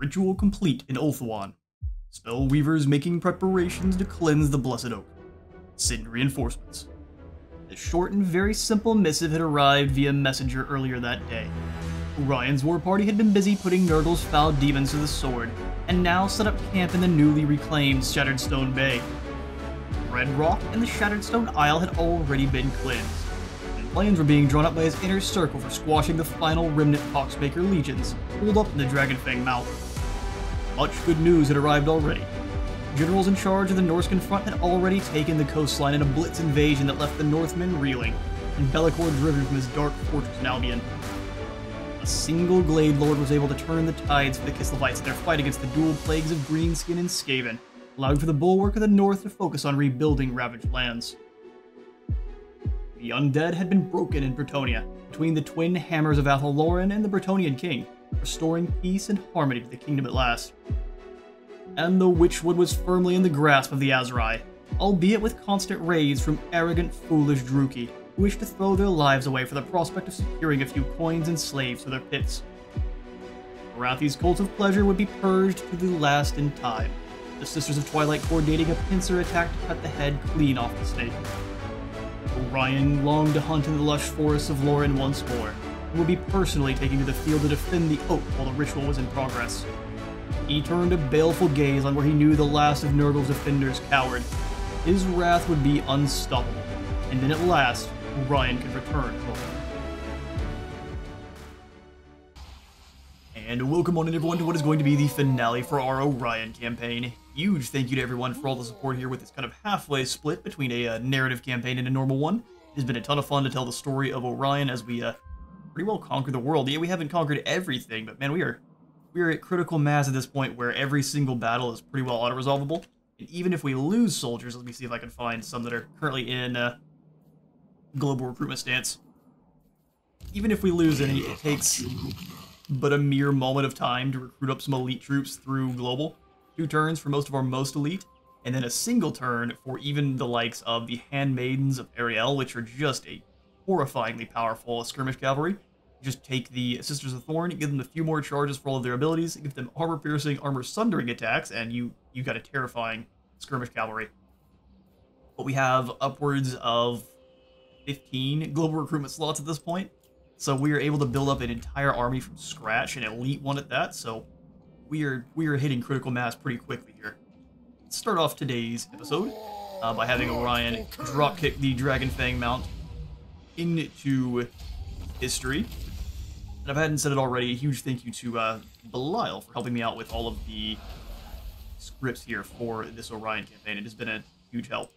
Ritual complete in Ulthuan. Spellweavers making preparations to cleanse the Blessed Oak. Send reinforcements. The short and very simple missive had arrived via messenger earlier that day. Orion's war party had been busy putting Nurgle's foul demons to the sword, and now set up camp in the newly reclaimed Shattered Stone Bay. Red Rock and the Shattered Stone Isle had already been cleansed, and plans were being drawn up by his inner circle for squashing the final remnant Poxmaker legions, holed up in the Dragonfang Mountain. Much good news had arrived already. Generals in charge of the Norscan front had already taken the coastline in a blitz invasion that left the Northmen reeling, and Be'lakor driven from his dark fortress in Albion. A single Glade Lord was able to turn the tides for the Kislevites in their fight against the dual plagues of Greenskin and Skaven, allowing for the bulwark of the North to focus on rebuilding ravaged lands. The undead had been broken in Bretonnia, between the twin hammers of ATHEL LOREN and the Bretonian king, restoring peace and harmony to the kingdom at last. And the Witchwood was firmly in the grasp of the Aserai, albeit with constant raids from arrogant, foolish Druki, who wished to throw their lives away for the prospect of securing a few coins and slaves for their pits. Arathi's cult of pleasure would be purged to the last in time, the Sisters of Twilight coordinating a pincer attack to cut the head clean off the snake. Orion longed to hunt in the lush forests of Loren once more, and would be personally taking to the field to defend the oak while the ritual was in progress. He turned a baleful gaze on where he knew the last of Nurgle's defenders cowered. His wrath would be unstoppable, and then at last, Orion could return home. And welcome on in everyone to what is going to be the finale for our Orion campaign. Huge thank you to everyone for all the support here with this kind of halfway split between a narrative campaign and a normal one. It has been a ton of fun to tell the story of Orion as we pretty well conquer the world. Yeah, we haven't conquered everything, but man, we are at critical mass at this point where every single battle is pretty well auto-resolvable. And even if we lose soldiers, let me see if I can find some that are currently in global recruitment stance. Even if we lose any, it takes but a mere moment of time to recruit up some elite troops through global. 2 turns for most of our most elite, and then a single turn for even the likes of the Handmaidens of Ariel, which are just a horrifyingly powerful skirmish cavalry. Just take the Sisters of Thorn, give them a few more charges for all of their abilities, give them armor-piercing, armor-sundering attacks, and you got a terrifying skirmish cavalry. But we have upwards of 15 global recruitment slots at this point, so we are able to build up an entire army from scratch, an elite one at that, so we are hitting critical mass pretty quickly here. Let's start off today's episode by having Orion dropkick the Dragonfang Mount into history. And if I hadn't said it already, a huge thank you to Belial for helping me out with all of the scripts here for this Orion campaign. It has been a huge help.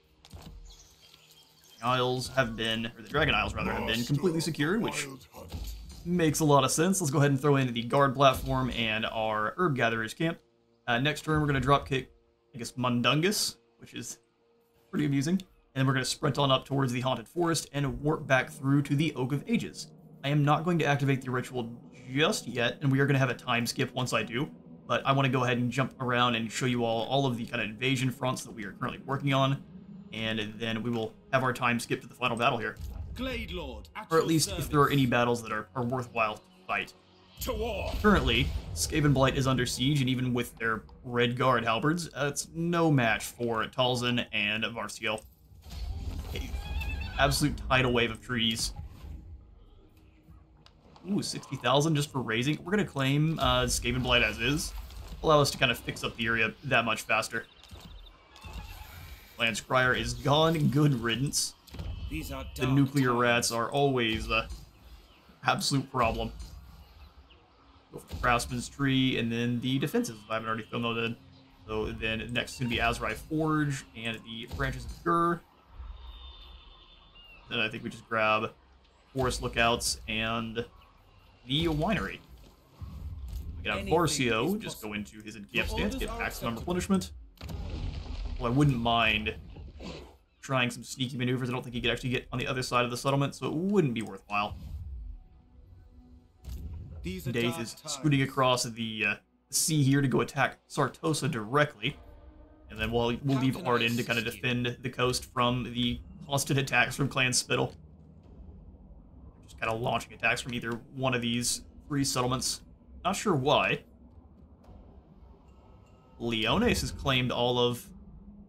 The Isles have been, or the Dragon Isles rather, have been completely secured, which makes a lot of sense. Let's go ahead and throw in the guard platform and our herb gatherers camp. Next turn, we're going to dropkick, I guess, Mundungus, which is pretty amusing. And then we're going to sprint on up towards the Haunted Forest and warp back through to the Oak of Ages. I am not going to activate the ritual just yet, and we are going to have a time skip once I do, but I want to go ahead and jump around and show you all of the kind of invasion fronts that we are currently working on, and then we will have our time skip to the final battle here. Glade Lord, or at least if there are any battles that are worthwhile to fight. To war. Currently, Skavenblight is under siege, and even with their Red Guard halberds, it's no match for Talzin and Varciel. Absolute tidal wave of trees. Ooh, 60,000 just for raising. We're going to claim Skavenblight as is. Allow us to kind of fix up the area that much faster. Lance Crier is gone. Good riddance. These are the nuclear rats are always an absolute problem. Go for the Craftsman's Tree, and then the defenses, if I haven't already downloaded. So then next is going to be Aserai Forge, and the Branches of Gur. Then I think we just grab Forest Lookouts and the Winery. We can have Varcio just go into his encamp stance, get maximum replenishment. Well, I wouldn't mind trying some sneaky maneuvers. I don't think he could actually get on the other side of the settlement, so it wouldn't be worthwhile. Daith is scooting across the sea here to go attack Sartosa directly. And then we'll leave Arden to kind of defend the coast from the constant attacks from Clan Spittle. Just kind of launching attacks from either one of these 3 settlements. Not sure why. Leones has claimed all of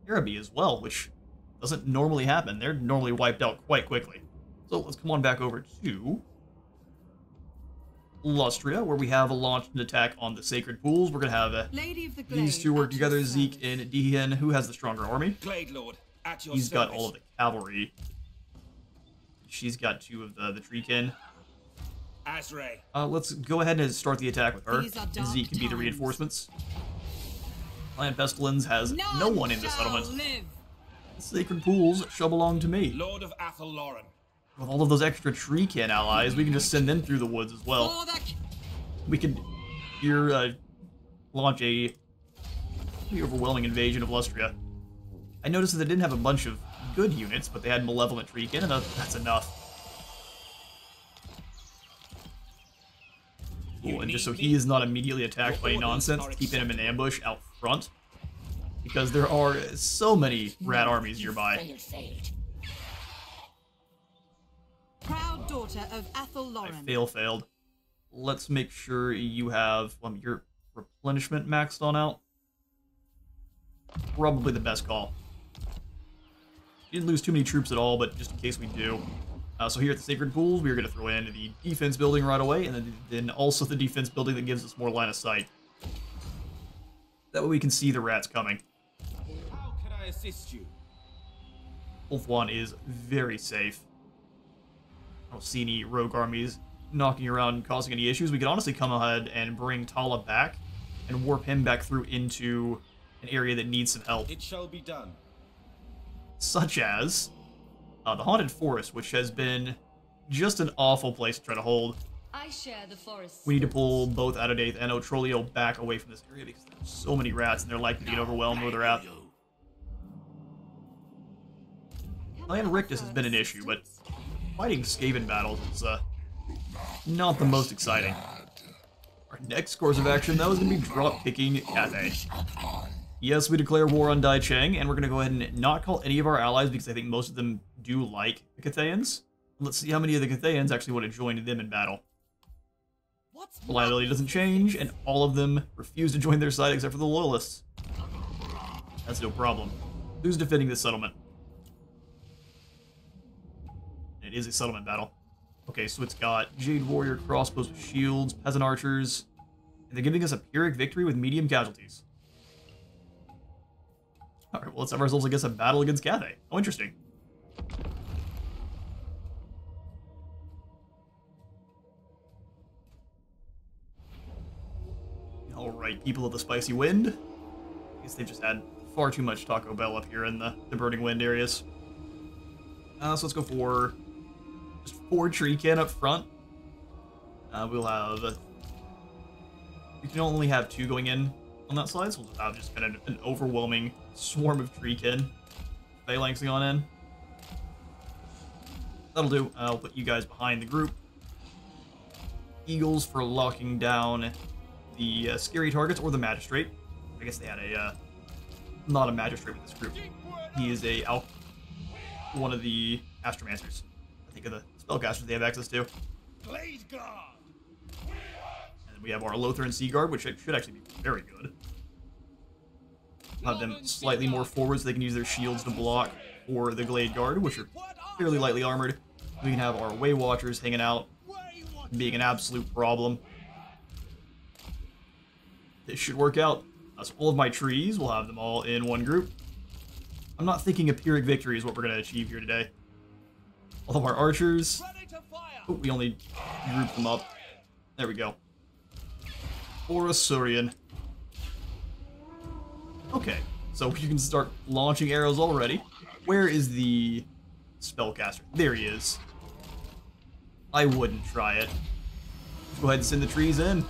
Araby as well, which doesn't normally happen. They're normally wiped out quite quickly. So let's come on back over to Lustria, where we have launched an attack on the Sacred Pools. We're going to have these two work together, Zeke and Dehan. Who has the stronger army? Glade Lord, at your He's got service. all of the cavalry. She's got 2 of the Treekin. Azray. Let's go ahead and start the attack with her. These are And dark Zeke can be the times. reinforcements. Clan Pestilence has no one in the settlement. Live. The Sacred Pools shall belong to me. Lord of ATHEL LOREN. With all of those extra Treekin allies, we can just send them through the woods as well. For the We could here launch a pretty overwhelming invasion of Lustria. I noticed that they didn't have a bunch of good units, but they had Malevolent Treekin, and that's enough. Cool, and just so he is not immediately attacked by any nonsense, keeping him in ambush out front. Because there are so many rat armies nearby. proud daughter of ATHEL LOREN. Failed. Let's make sure you have your replenishment maxed on out. Probably the best call. You didn't lose too many troops at all, but just in case we do. So here at the Sacred Pools, we're going to throw in the defense building right away, and then also the defense building that gives us more line of sight. That way we can see the rats coming. How can I assist you? Ulthuan is very safe. I don't see any rogue armies knocking around causing any issues. We could honestly come ahead and bring Tala back and warp him back through into an area that needs some help. It shall be done. Such as the Haunted Forest, which has been just an awful place to try to hold. I share the forest. We need to pull both Adadath and Otrolio back away from this area because there's so many rats and they're likely to get overwhelmed where they're at. Clan Rictus has been an issue, but fighting Skaven battles is not the most exciting. Our next course of action, though, is going to be drop-kicking Cathay. Yes, we declare war on Dai Cheng, and we're going to go ahead and not call any of our allies because I think most of them do like the Cathayans. Let's see how many of the Cathayans actually want to join them in battle. Reliability doesn't change, and all of them refuse to join their side except for the Loyalists. That's no problem. Who's defending this settlement? It is a settlement battle. Okay, so it's got Jade Warrior, crossbows with shields, peasant archers, and they're giving us a Pyrrhic victory with medium casualties. Alright, well, let's have ourselves, I guess, a battle against Cathay. Oh, interesting. Alright, people of the Spicy Wind. I guess they've just had far too much Taco Bell up here in the Burning Wind areas. So let's go for just 4 Treekin up front. We'll have... we can only have 2 going in on that side, so we'll have just kind of an overwhelming swarm of Treekin phalanxing on in. That'll do. I'll put you guys behind the group. Eagles for locking down the scary targets or the magistrate. I guess they had a not a magistrate with this group. He is one of the astromancers. I think of the spellcasters they have access to. Blade Guard. And then we have our Lothar and Sea Guard, which should actually be very good. We'll have them slightly more forward so they can use their shields to block for the Glade Guard, which are fairly lightly armored. We can have our Way Watchers hanging out, being an absolute problem. This should work out. So all of my trees, we'll have them all in one group. I'm not thinking a Pyrrhic victory is what we're going to achieve here today. All of our archers. Oh, we only grouped them up. There we go. Or a Surian. Okay, so we can start launching arrows already. Where is the spellcaster? There he is. I wouldn't try it. Let's go ahead and send the trees in.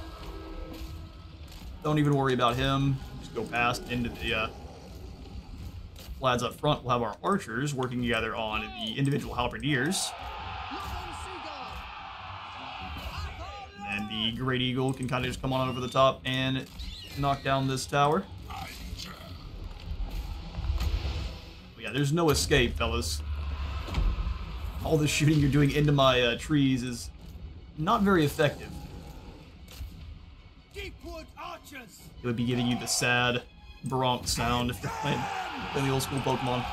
Don't even worry about him. Just go past into the lads up front. We'll have our archers working together on the individual halberdiers. And the Great Eagle can kind of just come on over the top and knock down this tower. But yeah, there's no escape, fellas. All the shooting you're doing into my trees is not very effective. Deepwood archers. It would be giving you the sad Bronx sound if you're playing the old school Pokemon.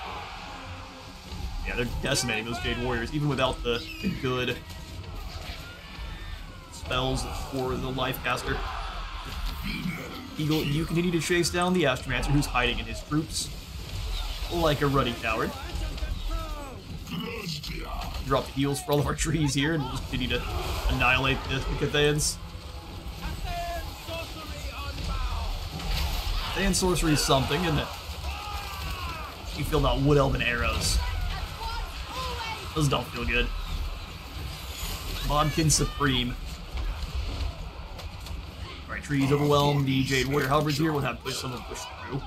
Yeah, they're decimating those Jade Warriors, even without the good spells for the Life Caster. Eagle, you continue to chase down the Astromancer who's hiding in his troops like a ruddy coward. Drop the heals for all of our trees here, and we'll just continue to annihilate the Cathayans. Cathayan sorcery is something, isn't it? You feel about Wood Elven arrows. Those don't feel good. Bodkin Supreme. Alright, trees overwhelm the Jade Warrior Halberds here. We'll have to push some of them push through.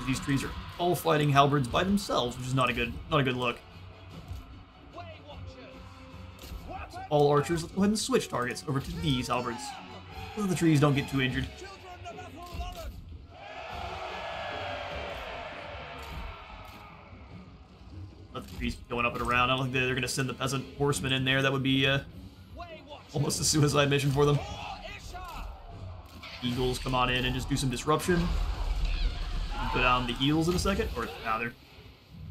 These trees are all fighting halberds by themselves, which is not a good look. So all archers, let's go ahead and switch targets over to these halberds, so that the trees don't get too injured. Let the trees keep going up and around. I don't think they're going to send the peasant horsemen in there. That would be almost a suicide mission for them. Eagles come on in and just do some disruption. Go down the heels in a second, or nah,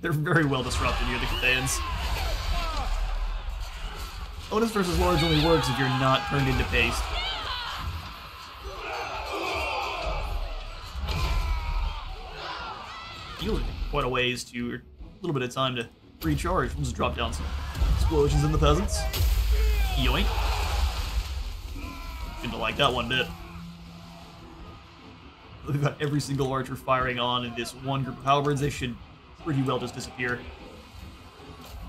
they're very well disrupted here, the Cathayans. Bonus versus large only works if you're not turned into paste. Heals quite a ways to, a little bit of time to recharge. We'll just drop down some explosions in the peasants. Yoink. Didn't like that one bit. We've got every single archer firing on this one group of halberds. They should pretty well just disappear.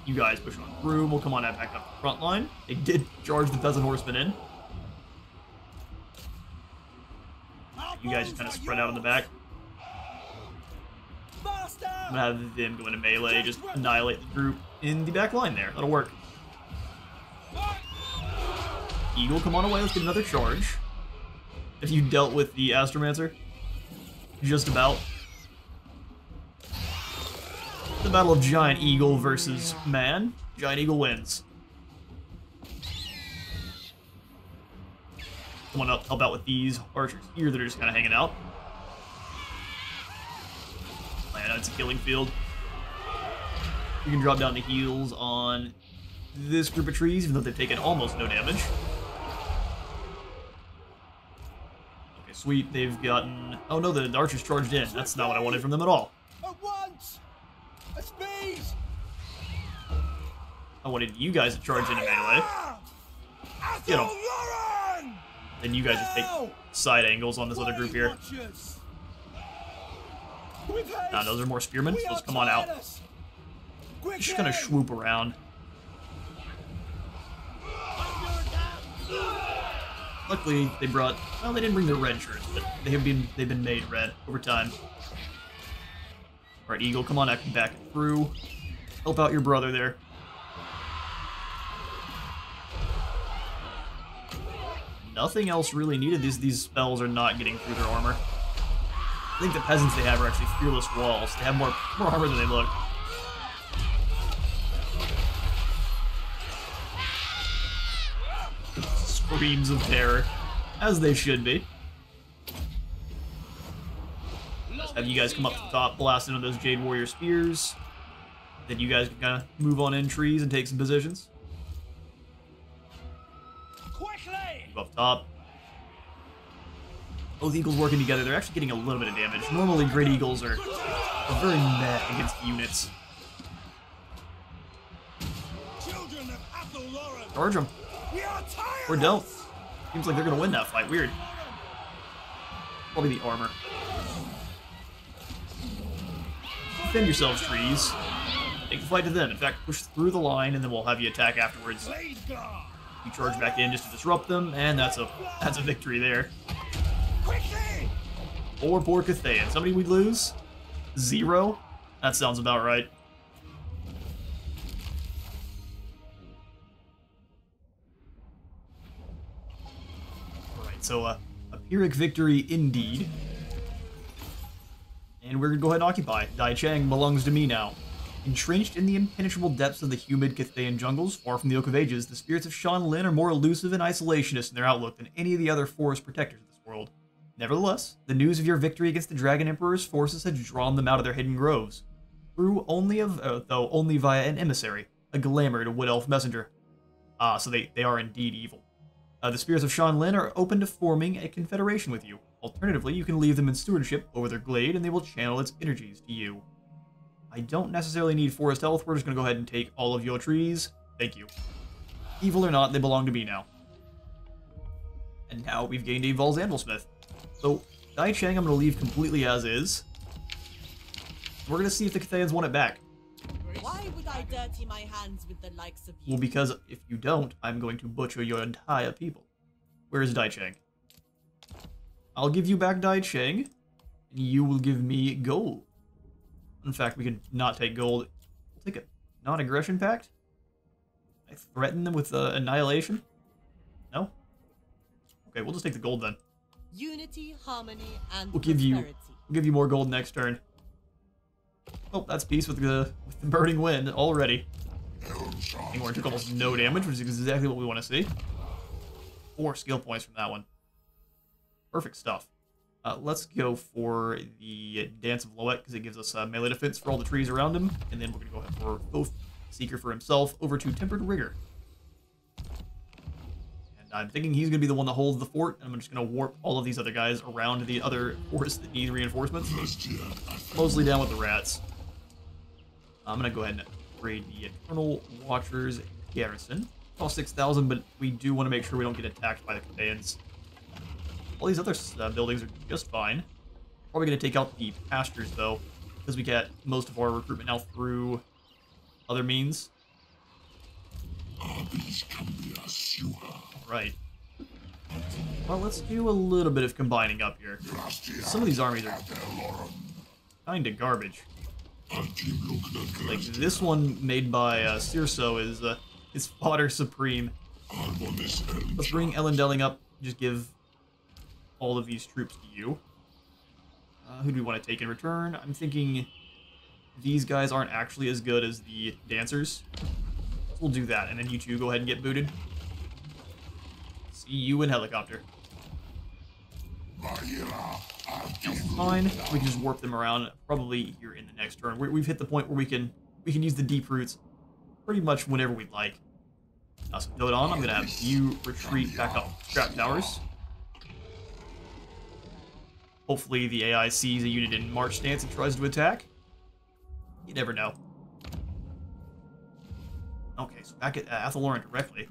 You guys push on through. We'll come on back up the front line. They did charge the peasant horsemen in. You guys just kind of spread out in the back. I'm gonna have them go into melee, just annihilate the group in the back line there. That'll work. Eagle, come on away. Let's get another charge. If you dealt with the Astromancer, just about. The battle of Giant Eagle versus man. Giant Eagle wins. Someone help out with these archers here that are just kind of hanging out. Man, it's a killing field. You can drop down the heals on this group of trees, even though they've taken almost no damage. Okay, sweet. They've gotten... Oh no, the archers charged in. That's not what I wanted from them at all. At once! A speed! I wanted you guys to charge into melee. Get them. Then you guys just take side angles on this other group here. Nah, those are more spearmen, so let's come on out. Just gonna swoop around. Luckily, they brought... Well, they didn't bring their red shirts, but they've been made red over time. Alright, Eagle, come on back through. Help out your brother there. Nothing else really needed. These spells are not getting through their armor. I think the peasants they have are actually fearless walls. They have more armor than they look. Screams of terror, as they should be. Let's have you guys come up to the top, blast into those Jade Warrior spears. Then you guys can kind of move on in trees and take some positions. Move up top. Both eagles working together, they're actually getting a little bit of damage. Normally, great eagles are very meh against units. Charge them. Or don't. Seems like they're going to win that fight. Weird. Probably the armor. Defend yourselves, trees. Take the fight to them. In fact, push through the line, and then we'll have you attack afterwards. You charge back in just to disrupt them, and that's a victory there. Or poor Cathayan. Somebody we'd lose? 0? That sounds about right. Alright, so a Pyrrhic victory indeed. And we're gonna go ahead and occupy. Dai Chang belongs to me now. Entrenched in the impenetrable depths of the humid Cathayan jungles, far from the Oak of Ages, the spirits of Shan Lin are more elusive and isolationist in their outlook than any of the other forest protectors of this world. Nevertheless, the news of your victory against the Dragon Emperor's forces had drawn them out of their hidden groves, though only via an emissary, a glamored wood elf messenger. Ah, so they are indeed evil. The Spears of Shan Lin are open to forming a confederation with you. Alternatively, you can leave them in stewardship over their glade, and they will channel its energies to you. I don't necessarily need forest health. We're just going to go ahead and take all of your trees. Thank you. Evil or not, they belong to me now. And now we've gained a Vol's Anvilsmith. So, Dai Chang I'm going to leave completely as is. We're going to see if the Cathayans want it back. Why would I dirty my hands with the likes of you? Well, because if you don't, I'm going to butcher your entire people. Where is Dai Chang? I'll give you back Dai Chang, and you will give me gold. In fact, we can not take gold. We'll take a non-aggression pact? I threaten them with annihilation? No? Okay, we'll just take the gold then. Unity, harmony, and We'll give you more gold next turn. Oh, that's peace with the burning wind already. Ingor took almost no damage, which is exactly what we want to see. 4 skill points from that one. Perfect stuff. Let's go for the Dance of Loet, because it gives us melee defense for all the trees around him. And then we're going to go ahead for both Seeker for himself over to Tempered Rigor. And I'm thinking he's going to be the one that holds the fort, and I'm just going to warp all of these other guys around the other forts that need reinforcements. Mostly down with the rats. I'm going to go ahead and upgrade the Eternal Watcher's Garrison. Cost 6,000, but we do want to make sure we don't get attacked by the Cathayans. All these other buildings are just fine. Probably going to take out the pastures, though, because we get most of our recruitment now through other means. Right. Well, let's do a little bit of combining up here. Some of these armies are kinda garbage. Like, this one made by Cirso is fodder supreme. Let's bring Elendilling up, just give all of these troops to you. Who do we want to take in return? I'm thinking these guys aren't actually as good as the dancers. So we'll do that, and then you two go ahead and get booted. See you in helicopter. Fine, we can just warp them around, probably here in the next turn. We've hit the point where we can use the deep roots pretty much whenever we'd like. So go on, I'm going to have you retreat back up Scrap Towers. Hopefully the AI sees a unit in march stance and tries to attack. You never know. Okay, so back at ATHEL LOREN directly.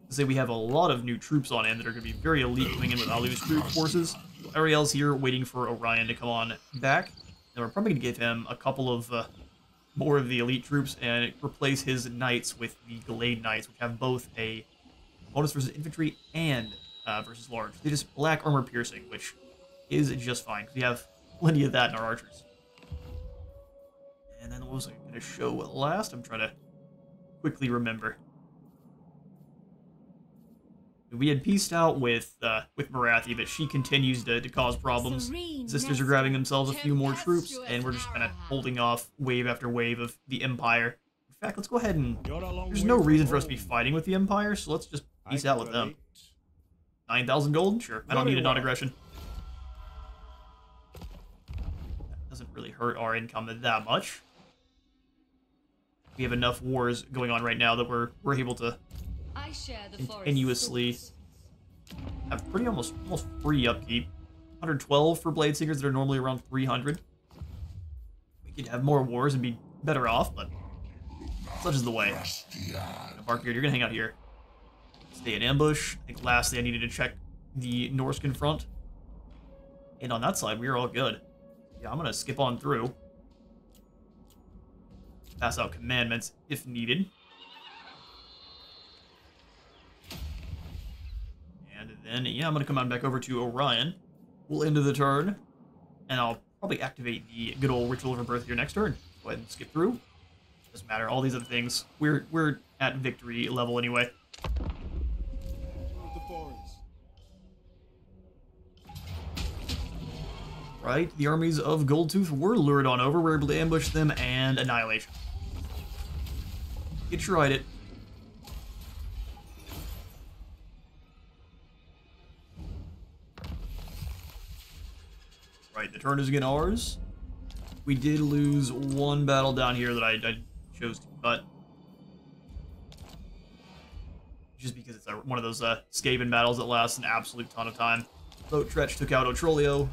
To say we have a lot of new troops on in that are going to be very elite coming in with Alu's troop forces. Ariel's here waiting for Orion to come on back. And we're probably going to give him a couple of more of the elite troops and replace his knights with the Glade Knights, which have both a bonus versus infantry and versus large. They just black armor piercing, which is just fine, because we have plenty of that in our archers. And then what was I going to show last? I'm trying to quickly remember. We had pieced out with Marathi, but she continues to cause problems. Sisters are grabbing themselves a few more troops, and we're just kind of holding off wave after wave of the Empire. In fact, let's go ahead and... There's no reason for us to be fighting with the Empire, so let's just peace out with them. 9,000 gold? Sure, I don't need a non-aggression. That doesn't really hurt our income that much. We have enough wars going on right now that we're able to continuously have pretty almost free upkeep. 112 for Blade Seekers that are normally around 300. We could have more wars and be better off, but such is the way. Barkbeard, you're gonna hang out here. Stay in ambush. I think lastly I needed to check the Norscan front. And on that side, we are all good. Yeah, I'm gonna skip on through. Pass out commandments if needed. And then, yeah, I'm going to come on back over to Orion. We'll end of the turn. And I'll probably activate the good old Ritual of Rebirth here next turn. Go ahead and skip through. Doesn't matter. All these other things, we're at victory level anyway. Right, the armies of Goldtooth were lured on over. We're able to ambush them and annihilation. You tried it. Right, the turn is again ours. We did lose one battle down here that I chose to cut. Just because it's one of those Skaven battles that lasts an absolute ton of time. Boat Tretch took out Otrolio,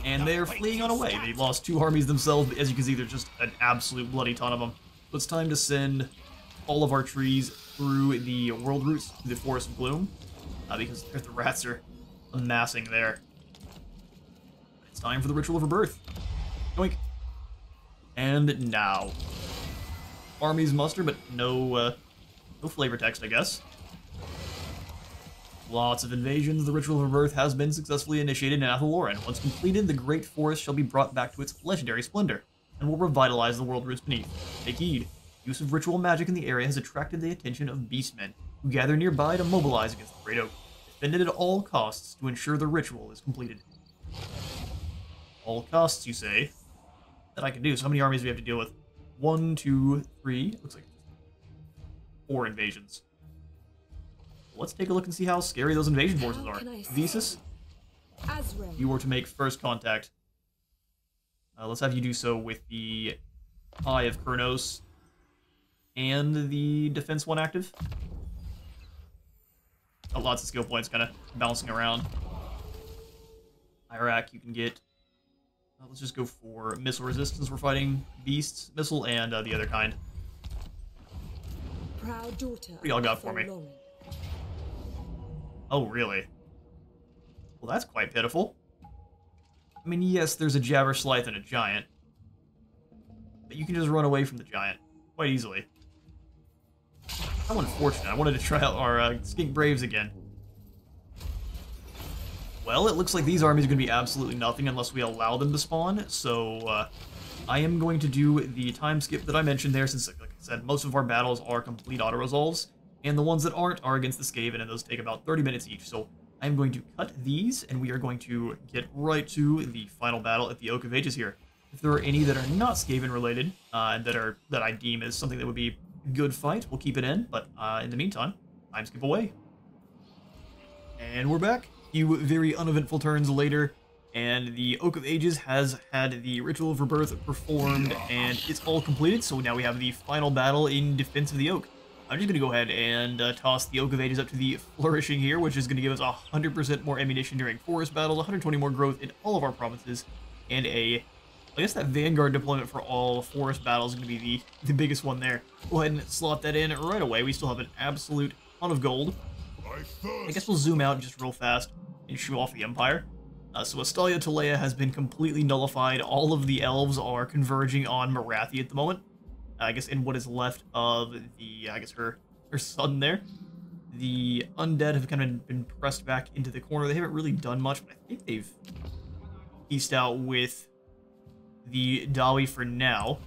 and they're fleeing on away. They lost 2 armies themselves, but as you can see, there's just an absolute bloody ton of them. So it's time to send all of our trees through the world routes, through the Forest of Gloom, because the rats are amassing there. It's time for the Ritual of Rebirth. Yoink. And now. Armies muster, but no flavor text, I guess. Lots of invasions. The Ritual of Rebirth has been successfully initiated in ATHEL LOREN. Once completed, the Great Forest shall be brought back to its legendary splendor, and will revitalize the world roots beneath. Take heed. Use of ritual magic in the area has attracted the attention of beastmen, who gather nearby to mobilize against the Great Oak. Defend it at all costs to ensure the ritual is completed. All costs, you say? That I can do. So how many armies do we have to deal with? 1, 2, 3. Looks like 4 invasions. Let's take a look and see how scary those invasion forces are. Thesis, you were to make first contact. Let's have you do so with the Eye of Kurnos and the defense one active. Lots of skill points kind of bouncing around. Iraq, you can get... let's just go for missile resistance. We're fighting beasts, missile, and the other kind. Proud daughter. What do y'all got for me? Oh, really? Well, that's quite pitiful. I mean, yes, there's a Jabber Slythe and a giant. But you can just run away from the giant quite easily. How unfortunate. I wanted to try out our Skink Braves again. Well, it looks like these armies are going to be absolutely nothing unless we allow them to spawn, so I am going to do the time skip that I mentioned there, since, like I said, most of our battles are complete auto-resolves, and the ones that aren't are against the Skaven, and those take about 30 minutes each, so I'm going to cut these, and we are going to get right to the final battle at the Oak of Ages here. If there are any that are not Skaven related, that I deem as something that would be a good fight, we'll keep it in, but in the meantime, time skip away. And we're back. A few very uneventful turns later, and the Oak of Ages has had the Ritual of Rebirth performed, and it's all completed, so now we have the final battle in defense of the Oak. I'm just going to go ahead and toss the Oak of Ages up to the Flourishing here, which is going to give us 100% more ammunition during forest battles, 120 more growth in all of our provinces, and I guess that Vanguard deployment for all forest battles is going to be the biggest one there. Go ahead and slot that in right away. We still have an absolute ton of gold. I guess we'll zoom out just real fast and show off the Empire. So Astalia Talea has been completely nullified. All of the elves are converging on Marathi at the moment. I guess in what is left of the, her son there. The undead have kind of been pressed back into the corner. They haven't really done much, but I think they've pieced out with the Dawi for now.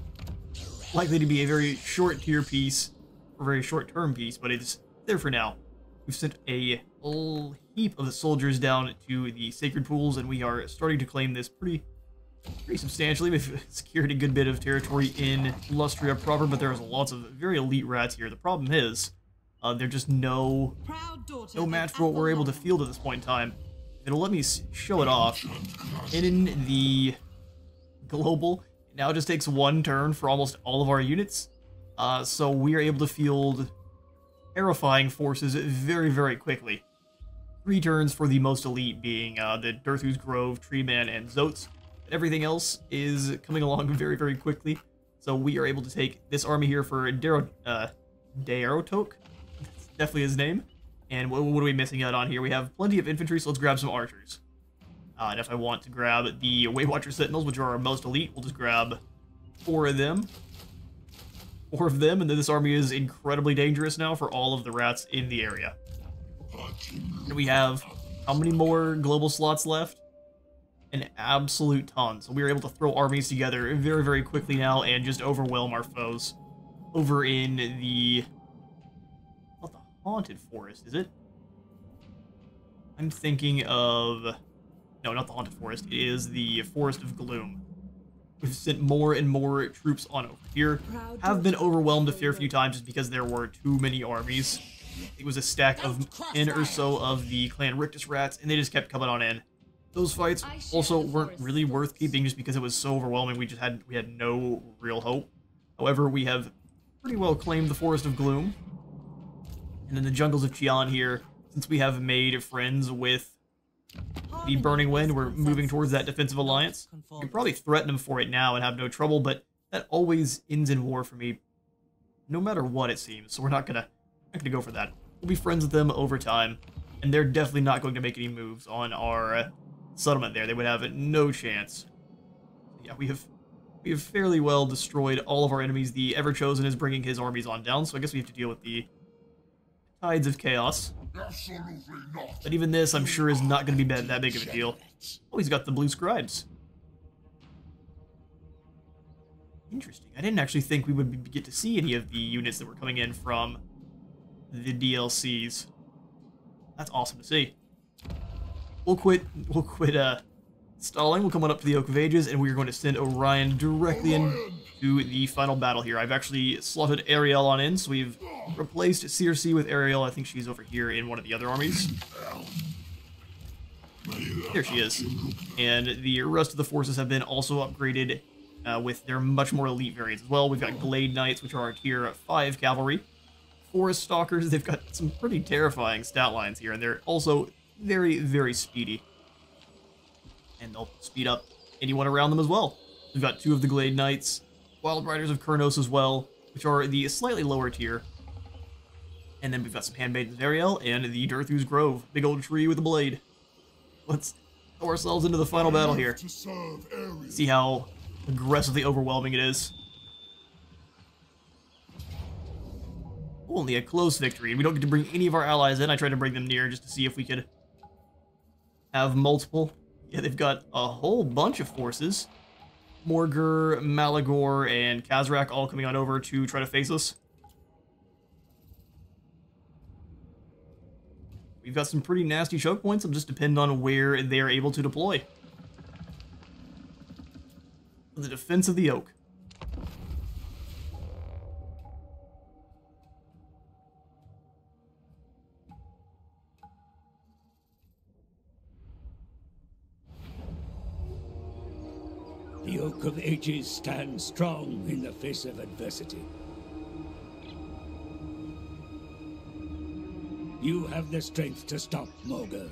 Likely to be a very short tier piece, or very short term piece, but it's there for now. We've sent a whole heap of the soldiers down to the Sacred Pools, and we are starting to claim this pretty substantially. We've secured a good bit of territory in Lustria proper, but there's lots of very elite rats here. The problem is, they're just no match for what we're able to field at this point in time. It'll let me show it off. And in the global, it now just takes 1 turn for almost all of our units. So we are able to field terrifying forces very, very quickly. 3 turns for the most elite being the Durthu's Grove, Treeman, and Zotes. Everything else is coming along very, very quickly. So we are able to take this army here for Daerotok. That's definitely his name. And what are we missing out on here? We have plenty of infantry, so let's grab some archers. And if I want to grab the Waywatcher Sentinels, which are our most elite, we'll just grab 4 of them. 4 of them, and then this army is incredibly dangerous now for all of the rats in the area. And we have how many more global slots left? An absolute ton. So we are able to throw armies together very, very quickly now and just overwhelm our foes. Over in the... not the Haunted Forest, is it? I'm thinking of... no, not the Haunted Forest. It is the Forest of Gloom. We've sent more and more troops on over here. Have been overwhelmed a fair few times just because there were too many armies. It was a stack of 10 or so of the Clan Rictus rats, and they just kept coming on in. Those fights also weren't really worth keeping just because it was so overwhelming. We had no real hope. However, we have pretty well claimed the Forest of Gloom. And in the jungles of Qian here, since we have made friends with the Burning Wind, we're moving towards that defensive alliance. You can probably threaten them for it now and have no trouble, but that always ends in war for me, no matter what it seems. So we're not gonna go for that. We'll be friends with them over time, and they're definitely not going to make any moves on our settlement there. They would have no chance. Yeah, we have fairly well destroyed all of our enemies. The Ever-Chosen is bringing his armies on down, so I guess we have to deal with the Tides of Chaos. But even this, I'm sure, is not going to be that big of a deal. Oh, he's got the blue scribes. Interesting. I didn't actually think we would get to see any of the units that were coming in from the DLCs. That's awesome to see. We'll quit stalling. We'll come on up to the Oak of Ages, and we're going to send Orion directly into the final battle here. I've actually slotted Ariel on in, so we've replaced Circe with Ariel. I think she's over here in one of the other armies. There she is. And the rest of the forces have been also upgraded with their much more elite variants as well. We've got Glade Knights, which are our tier 5 cavalry. Forest Stalkers, they've got some pretty terrifying stat lines here, and they're also very, very speedy. And they'll speed up anyone around them as well. We've got 2 of the Glade Knights, Wild Riders of Kurnos as well, which are the slightly lower tier. And then we've got some Handmaidens of Ariel and the Dirthu's Grove, big old tree with a blade. Let's throw ourselves into the final battle here. See how aggressively overwhelming it is. Only a close victory, and we don't get to bring any of our allies in. I tried to bring them near just to see if we could have multiple. Yeah, they've got a whole bunch of forces. Morgur, Malagor, and Kazrak all coming on over to try to face us. We've got some pretty nasty choke points. It'll just depend on where they're able to deploy. The defense of the Oak. The Oak of Ages stands strong in the face of adversity. You have the strength to stop Morgur.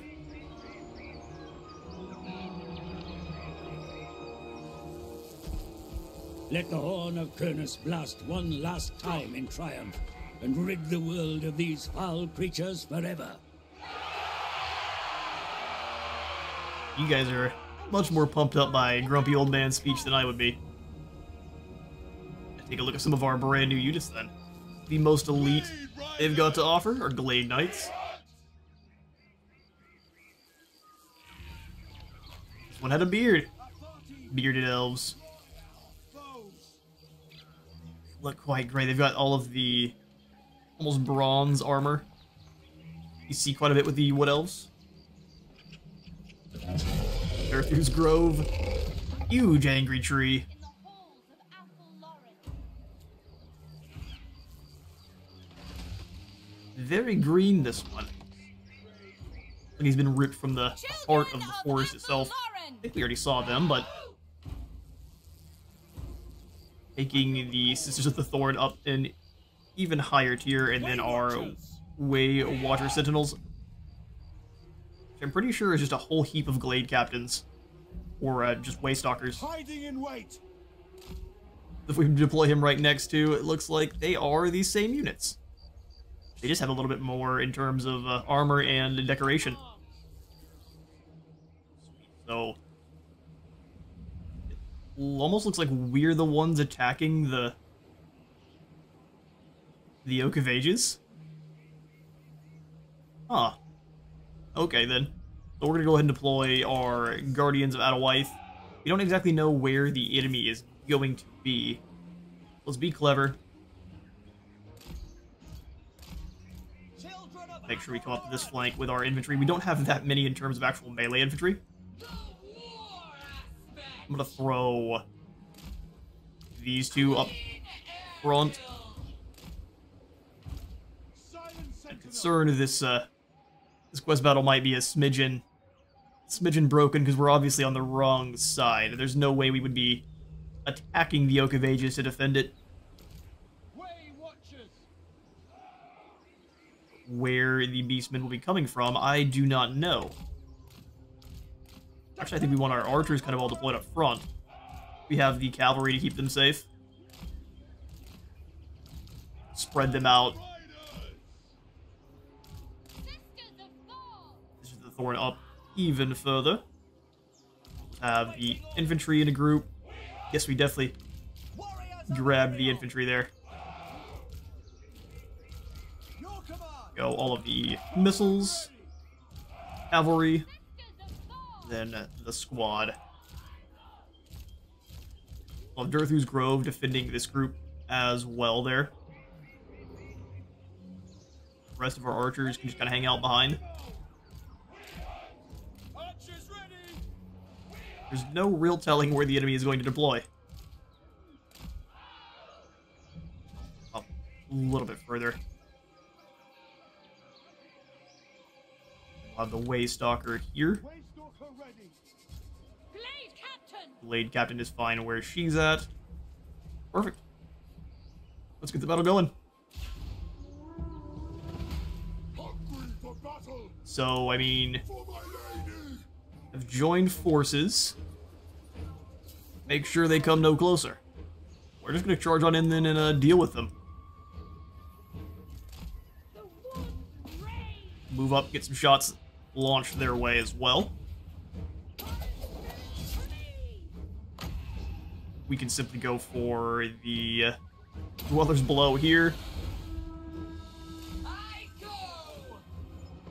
Let the horn of Kurnos blast one last time in triumph, and rid the world of these foul creatures forever. You guys are much more pumped up by grumpy old man speech than I would be. Take a look at some of our brand new units then. The most elite they've got to offer are Glade Knights. This one had a beard. Bearded elves. Look quite great. They've got all of the almost bronze armor. You see quite a bit with the wood elves. Dirthu's Grove. Huge angry tree. In the halls of ATHEL LOREN. Very green, this one. And he's been ripped from the heart of the forest itself. I think we already saw them, but taking the Sisters of the Thorn up an even higher tier, and then our Way Water Sentinels, which I'm pretty sure is just a whole heap of Glade Captains, or just Way Stalkers. Hiding in wait. If we deploy him right next to, it looks like they are the same units. They just have a little bit more in terms of armor and decoration. So it almost looks like we're the ones attacking the Oak of Ages. Huh. Okay then. So we're gonna go ahead and deploy our Guardians of Adawaith. We don't exactly know where the enemy is going to be. Let's be clever. Make sure we come up to this flank with our infantry. We don't have that many in terms of actual melee infantry. I'm gonna throw these two up front. I'm concerned this quest battle might be a smidgen smidgen broken because we're obviously on the wrong side. There's no way we would be attacking the Oak of Ages to defend it. Where the beastmen will be coming from, I do not know. Actually, I think we want our archers kind of all deployed up front. We have the cavalry to keep them safe. Spread them out. This is the thorn up even further. Have the infantry in a group. Guess we definitely grab the infantry there. Go all of the missiles, cavalry, then the squad. Well, Durthu's Grove defending this group as well there. The rest of our archers can just kind of hang out behind. There's no real telling where the enemy is going to deploy. Up a little bit further. We'll have the Waystalker here. Blade Captain is fine where she's at. Perfect. Let's get the battle going. So, I mean, I've joined forces. Make sure they come no closer. We're just going to charge on in then and deal with them. Move up, get some shots launched their way as well. We can simply go for the Dwellers Below here.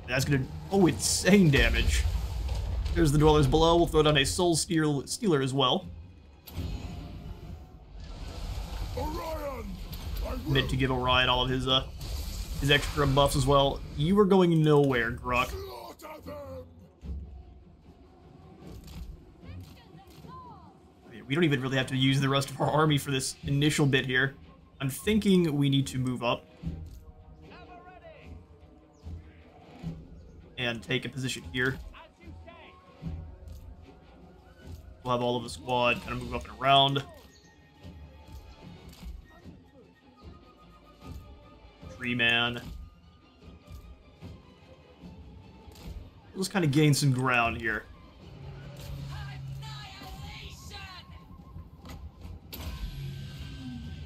That's gonna... oh, insane damage. There's the Dwellers Below. We'll throw down a Soul Stealer as well. Orion, Meant to give Orion all of his extra buffs as well. You are going nowhere, Grok. We don't even really have to use the rest of our army for this initial bit here. I'm thinking we need to move up and take a position here. We'll have all of the squad kind of move up and around. Tree Man. We'll just kind of gain some ground here.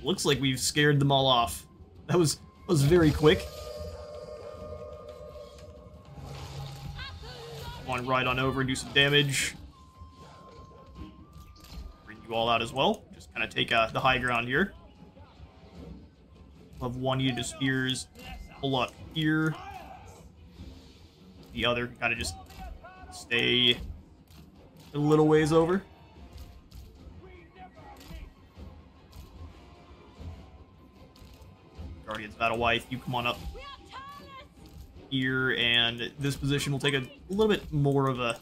Looks like we've scared them all off. That was very quick. Want to ride on over and do some damage. Bring you all out as well. Just kind of take the high ground here. We'll have one unit of spears pull up here. The other can kind of just stay a little ways over. Guardians Battle Wife, you come on up here, and this position will take a little bit more of a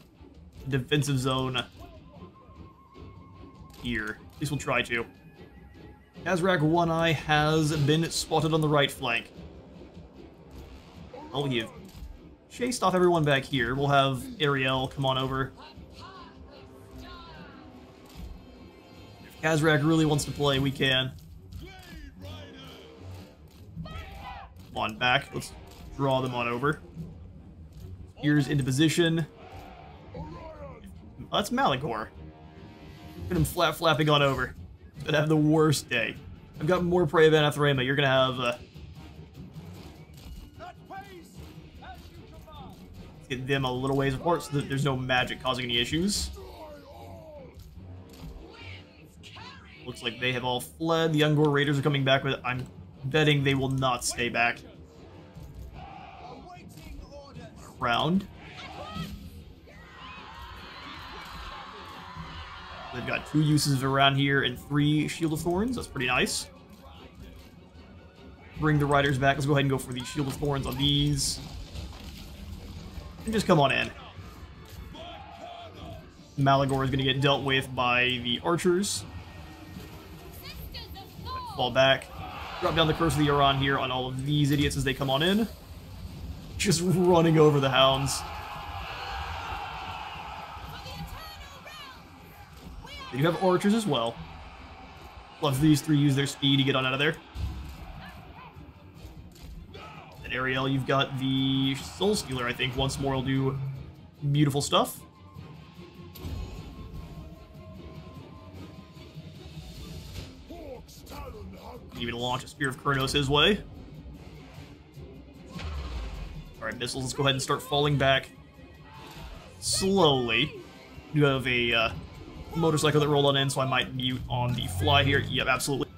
defensive zone here. At least we'll try to. Azrak One Eye has been spotted on the right flank. Oh, you've chased off everyone back here. We'll have Ariel come on over. If Azrak really wants to play, we can. On back. Let's draw them on over. Spears into position. Oh, that's Malagor. Look at him flapping on over. He's gonna have the worst day. I've got more prey of Anathrema. You're gonna have let's get them a little ways apart so that there's no magic causing any issues. Looks like they have all fled. The Ungor Raiders are coming back with... I'm betting they will not stay back. Round. They've got 2 uses around here and 3 Shield of Thorns. That's pretty nice. Bring the riders back. Let's go ahead and go for the Shield of Thorns on these. And just come on in. Malagor is going to get dealt with by the archers. Fall back. Drop down the Curse of the Orion here on all of these idiots as they come on in. Just running over the hounds. They do have archers as well. Love these three use their speed to get on out of there. And Ariel, you've got the Soul Stealer, I think. Once more will do beautiful stuff. Even launch a Spear of Kronos his way. Alright, missiles, let's go ahead and start falling back slowly. You have a motorcycle that rolled on in, so I might mute on the fly here. Yep, absolutely.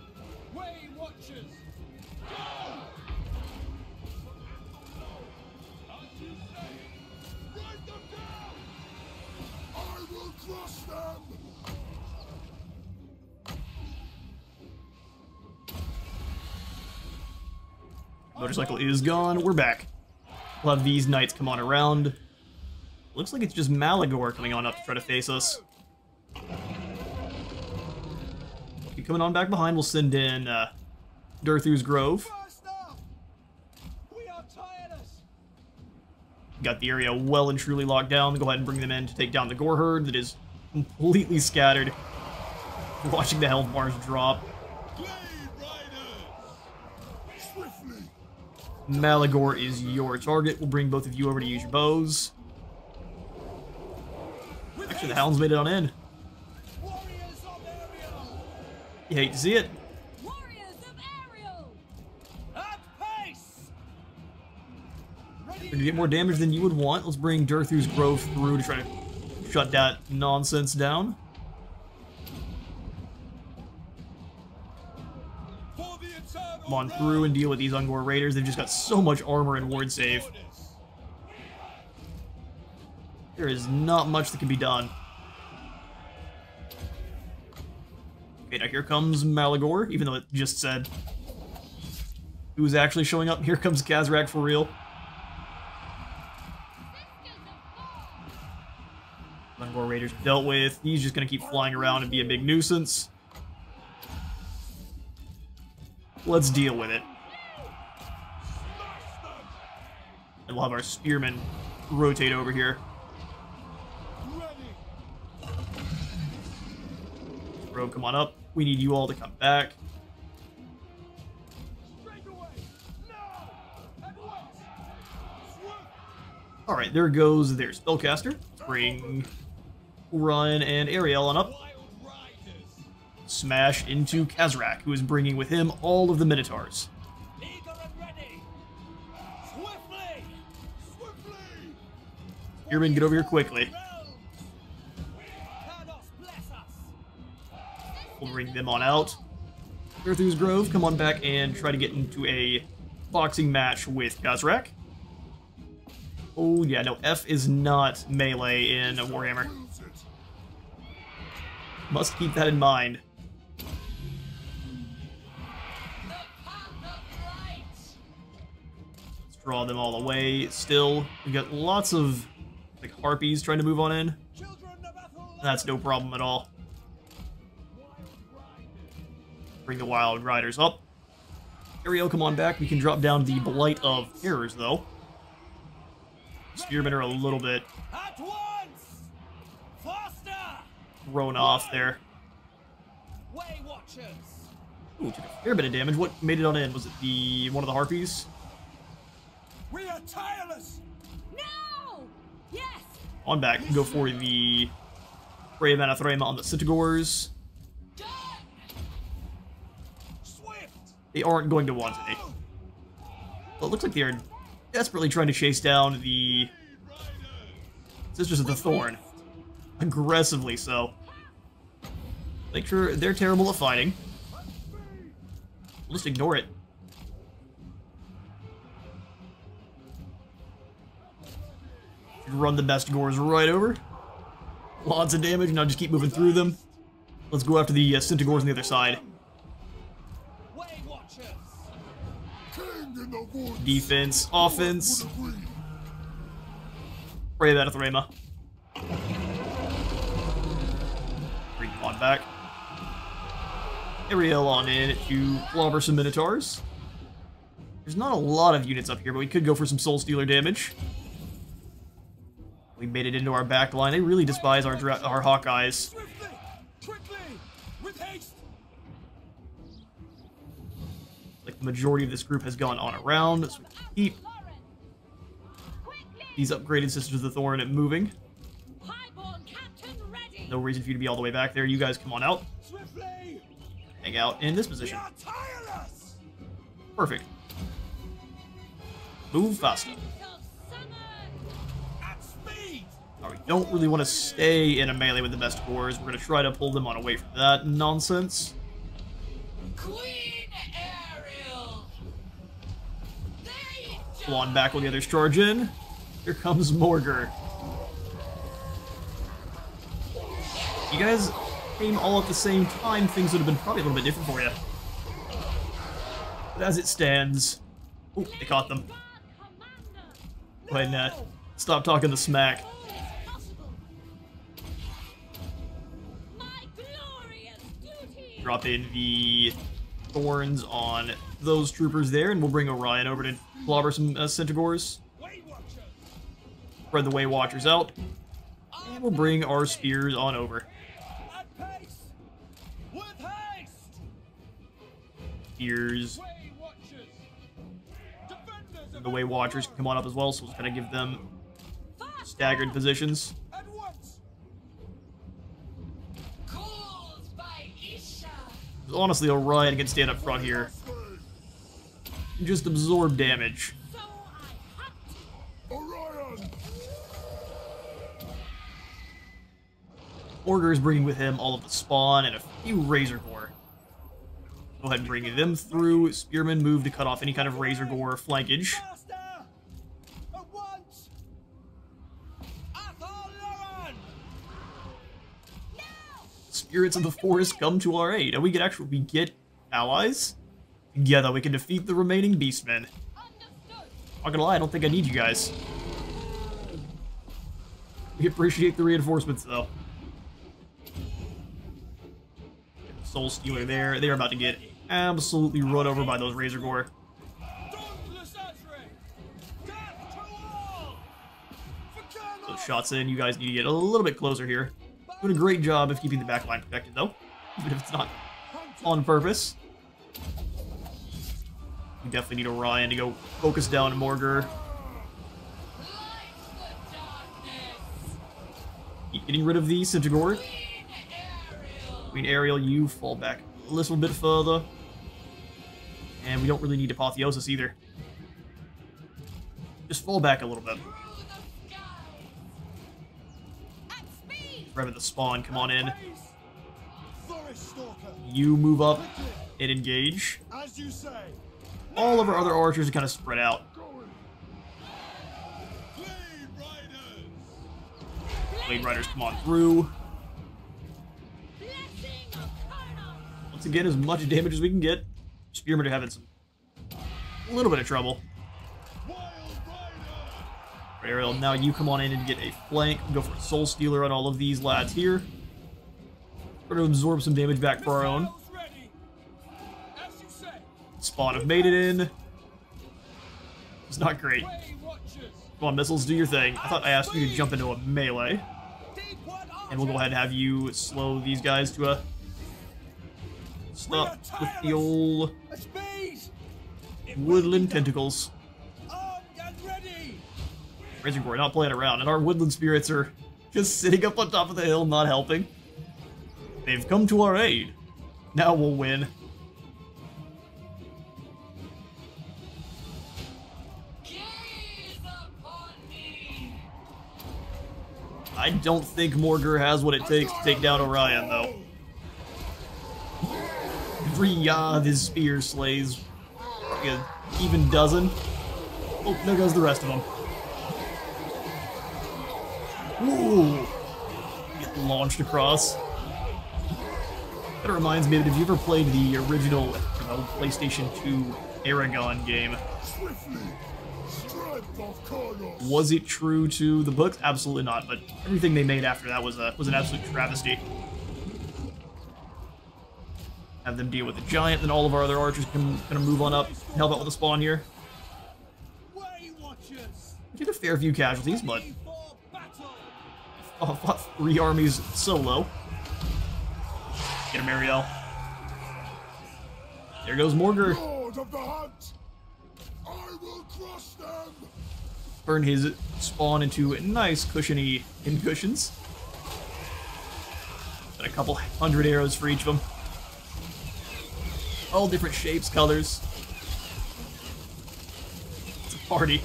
Motorcycle is gone. We're back. We'll have these knights come on around. Looks like it's just Malagor coming on up to try to face us. Keep coming on back behind. We'll send in Durthu's Grove. Got the area well and truly locked down. Go ahead and bring them in to take down the Gore Herd that is completely scattered. We're watching the health bars drop. Malagor is your target. We'll bring both of you over to use your bows. Actually, the hounds made it on in. You hate to see it. We're gonna get more damage than you would want. Let's bring Durthu's Grove through to try to shut that nonsense down. Come on through and deal with these Ungor Raiders. They've just got so much armor and ward save. There is not much that can be done. Okay, now here comes Malagor, even though it just said who's actually showing up. Here comes Khazrak for real. Ungor Raiders dealt with. He's just going to keep flying around and be a big nuisance. Let's deal with it. And we'll have our spearmen rotate over here. Rogue, come on up. We need you all to come back. Alright, there goes their spellcaster. Bring Orion and Ariel on up. Smash into Khazrak, who is bringing with him all of the Minotaurs. Spearmen, get over here quickly. We'll bring them on out. Durthu's Grove, come on back and try to get into a boxing match with Khazrak. Oh yeah, no, F is not melee in Warhammer. Must keep that in mind. Let's draw them all away. Still, we got lots of like harpies trying to move on in. That's no problem at all. Bring the Wild Riders up. Ariel, come on back. We can drop down the Blight of Terrors, though. Spearmen are a little bit thrown off there. Ooh, took a fair bit of damage. What made it on in? Was it the one of the Harpies? We are tireless. No! Yes! On back. Go for the Ray of Anathrema on the Citagors. They aren't going to want it. Well, it looks like they are desperately trying to chase down the Sisters of the Thorn. Aggressively so. Make sure they're terrible at fighting. We'll just ignore it. Run the best Gores right over. Lots of damage, now just keep moving through them. Let's go after the Centaurs on the other side. Defense, offense. Pray that Athrema. Bring them on back. Ariel on in to clobber some Minotaurs. There's not a lot of units up here, but we could go for some Soul Stealer damage. We made it into our back line. They really despise our Hawkeyes. Quickly! With haste! Like the majority of this group has gone on around, so we can keep these upgraded Sisters of the Thorn moving. No reason for you to be all the way back there. You guys come on out. Swiftly! Hang out in this We position. are tireless! Perfect. Move faster. At speed! Now, we don't really want to stay in a melee with the best cores. We're going to try to pull them on away from that nonsense. Queen Ariel! Come on back while the others charge in. Here comes Morger. You guys came all at the same time, things would have been probably a little bit different for you. But as it stands... Oh, they caught them. Go ahead and stop talking the smack. Drop in the thorns on those troopers there, and we'll bring Orion over to clobber some Centaurs. Spread the Way Watchers out. And we'll bring our spears on over. At pace! With haste! Spears. Way Watchers! Defenders of The Way Watchers can come on up as well, so we'll kind of give them staggered positions. At once! Calls by Isha! Honestly, Orion can stand up front here and just absorb damage. So I have Orion! Orger is bringing with him all of the spawn and a few Razor Gore. Go ahead and bring them through. Spearmen move to cut off any kind of Razor Gore flankage. Faster! At once! ATHEL LOREN! Spirits of the Forest come to our aid, and we get allies. Together, we can defeat the remaining Beastmen. Not gonna lie, I don't think I need you guys. We appreciate the reinforcements, though. Soul Stealer there. They're about to get absolutely run over by those Razor Gore. Those shots in. You guys need to get a little bit closer here. Doing a great job of keeping the back line protected, though. Even if it's not on purpose. We definitely need Orion to go focus down Morger. Keep getting rid of the Centaur. Queen Ariel, you fall back a little bit further. And we don't really need Apotheosis either. Just fall back a little bit. Revving the spawn, come on in. You move up and engage. As you say. All of our other archers are kind of spread out. Blade Riders come on through. Once again, as much damage as we can get. Spearmen are having a little bit of trouble. Ariel, now you come on in and get a flank. Go for a Soul Stealer on all of these lads here. Try to absorb some damage back for our own. Spawn have made it in. It's not great. Come on, missiles, do your thing. I thought I asked you to jump into a melee. And we'll go ahead and have you slow these guys to a stop with the old woodland tentacles. Razor Gore not playing around, and our woodland spirits are just sitting up on top of the hill, not helping. They've come to our aid. Now we'll win. I don't think Morger has what it takes to take down Orion, though. Every Yah his spear slays like an even dozen. Oh, there goes the rest of them. Ooh! Get launched across. That reminds me that if you ever played the original PlayStation 2 Aragon game, was it true to the books? Absolutely not, but everything they made after that was an absolute travesty. Have them deal with the giant, then all of our other archers can kind of move on up and help out with the spawn here. Did a fair few casualties, but fought 3 armies solo. Get him, Ariel. There goes Morgar. Lord of the hunt! I will crush them! Turn his spawn into nice cushiony cushions. And a couple hundred arrows for each of them. All different shapes, colors. It's a party.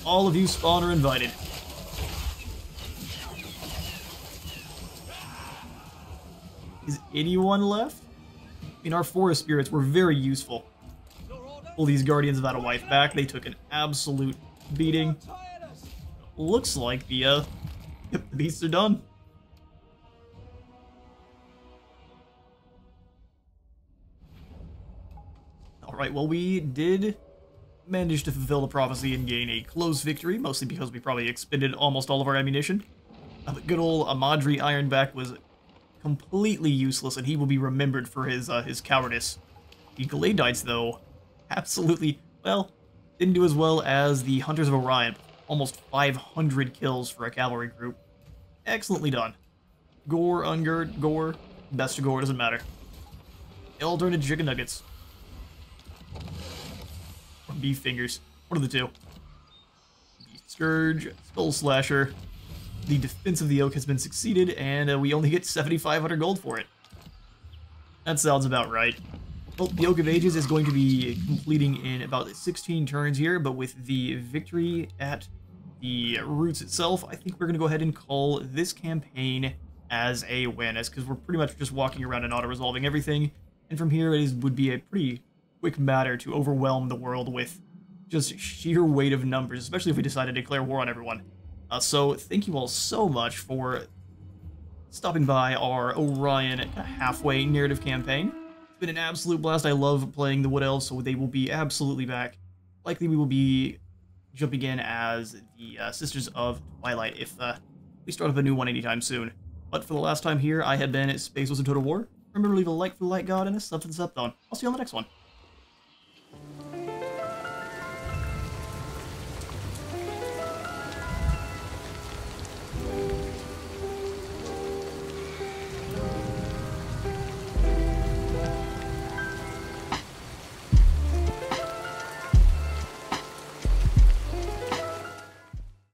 All of you spawn are invited. Is anyone left? I mean, our forest spirits were very useful. Pull these guardians of Wife back. They took an absolute beating. Looks like the beasts are done. Alright, well, we did manage to fulfill the prophecy and gain a close victory, mostly because we probably expended almost all of our ammunition. The good old Amadri Ironback was completely useless, and he will be remembered for his cowardice. The Gladites, though, absolutely, well, didn't do as well as the Hunters of Orion. Almost 500 kills for a cavalry group. Excellently done. Gore, Ungurd, Gore, best of Gore, doesn't matter. They all turned into chicken nuggets. Or beef fingers. One of the two. Scourge, Skull Slasher. The defense of the oak has been succeeded, and we only get 7,500 gold for it. That sounds about right. Well, the Oak of Ages is going to be completing in about 16 turns here, but with the victory at the roots itself, I think we're going to go ahead and call this campaign as a win, because we're pretty much just walking around and auto-resolving everything, and from here it would be a pretty quick matter to overwhelm the world with just sheer weight of numbers, especially if we decide to declare war on everyone. So thank you all so much for stopping by our Orion halfway narrative campaign. It's been an absolute blast. I love playing the Wood Elves, so they will be absolutely back. Likely we will be jumping in as the Sisters of Twilight if we start up a new one anytime soon. But for the last time here, I have been Space Was in Total War. Remember to leave a like for the light god and a sub for the sub thon. I'll see you on the next one.